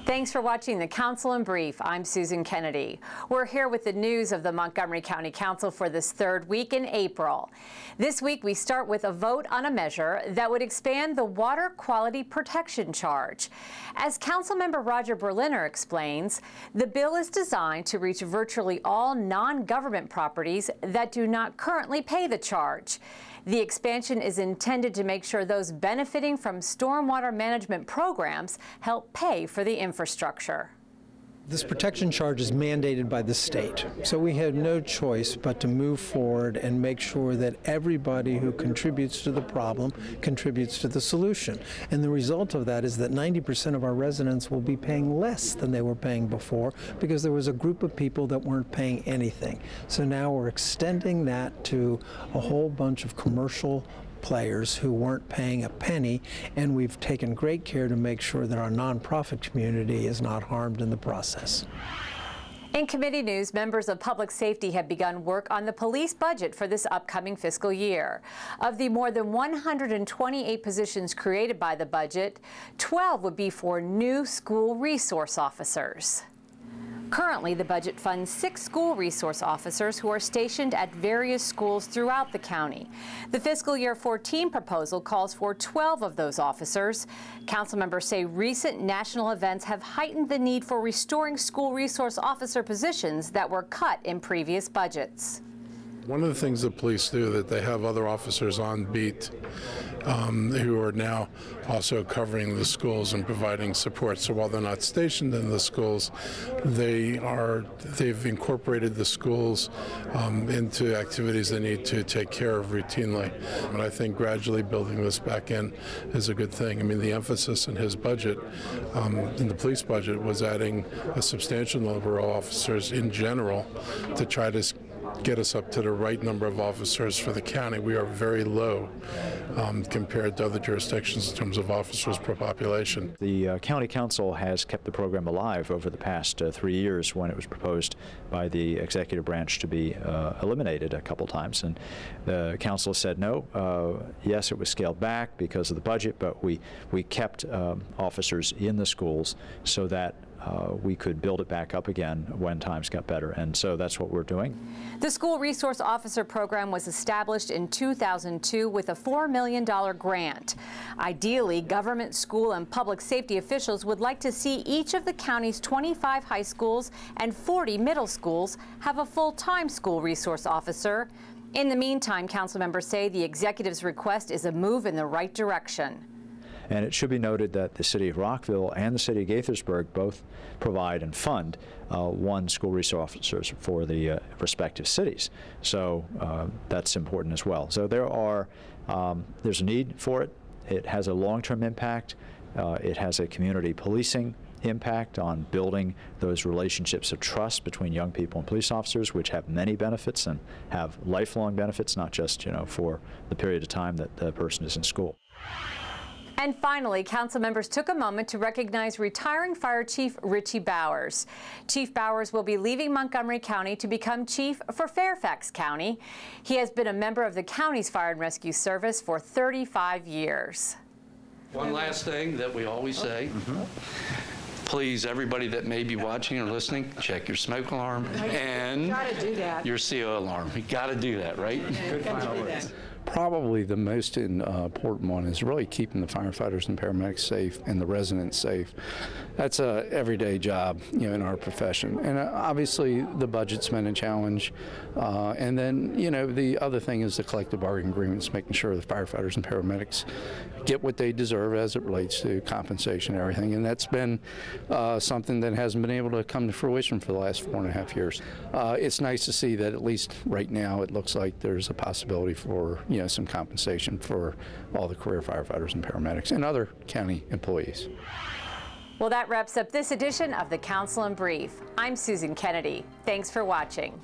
Thanks for watching the Council in Brief. I'm Susan Kennedy. We're here with the news of the Montgomery County Council for this third week in April. This week we start with a vote on a measure that would expand the water quality protection charge. As Councilmember Roger Berliner explains, the bill is designed to reach virtually all non-government properties that do not currently pay the charge. The expansion is intended to make sure those benefiting from stormwater management programs help pay for the infrastructure. This protection charge is mandated by the state, so we have no choice but to move forward and make sure that everybody who contributes to the problem contributes to the solution. And the result of that is that 90% of our residents will be paying less than they were paying before because there was a group of people that weren't paying anything. So now we're extending that to a whole bunch of commercial players who weren't paying a penny, and we've taken great care to make sure that our nonprofit community is not harmed in the process. In committee news, members of public safety have begun work on the police budget for this upcoming fiscal year. Of the more than 128 positions created by the budget, 12 would be for new school resource officers. Currently, the budget funds 6 school resource officers who are stationed at various schools throughout the county. The fiscal year 14 proposal calls for 12 of those officers. Council members say recent national events have heightened the need for restoring school resource officer positions that were cut in previous budgets. One of the things the police do that they have other officers on beat who are now also covering the schools and providing support. So while they're not stationed in the schools, they've incorporated the schools into activities they need to take care of routinely. And I think gradually building this back in is a good thing. I mean, the emphasis in his budget, in the police budget, was adding a substantial number of officers in general to try to get us up to the right number of officers for the county. We are very low compared to other jurisdictions in terms of officers per population. The County Council has kept the program alive over the past 3 years when it was proposed by the executive branch to be eliminated a couple times. And the council said no. Yes, it was scaled back because of the budget, but we kept officers in the schools so that we could build it back up again when times got better, and so that's what we're doing. The School Resource Officer Program was established in 2002 with a $4 million grant. Ideally, government, school, and public safety officials would like to see each of the county's 25 high schools and 40 middle schools have a full-time school resource officer. In the meantime, council members say the executive's request is a move in the right direction. And it should be noted that the City of Rockville and the City of Gaithersburg both provide and fund one school resource officers for the respective cities. So that's important as well. So there's a need for it. It has a long-term impact. It has a community policing impact on building those relationships of trust between young people and police officers, which have many benefits and have lifelong benefits, not just for the period of time that the person is in school. And finally, council members took a moment to recognize retiring Fire Chief Richie Bowers. Chief Bowers will be leaving Montgomery County to become chief for Fairfax County. He has been a member of the county's Fire and Rescue Service for 35 years. One last thing that we always say. Please, everybody that may be watching or listening, check your smoke alarm and your CO alarm. You got to do that, right? Good final words. Probably the most important one is really keeping the firefighters and paramedics safe and the residents safe. That's a everyday job, in our profession. And obviously the budget's been a challenge. And then, the other thing is the collective bargaining agreements, making sure the firefighters and paramedics get what they deserve as it relates to compensation and everything. And that's been something that hasn't been able to come to fruition for the last 4.5 years. It's nice to see that at least right now it looks like there's a possibility for, some compensation for all the career firefighters and paramedics and other county employees. Well, that wraps up this edition of the Council in Brief. I'm Susan Kennedy. Thanks for watching.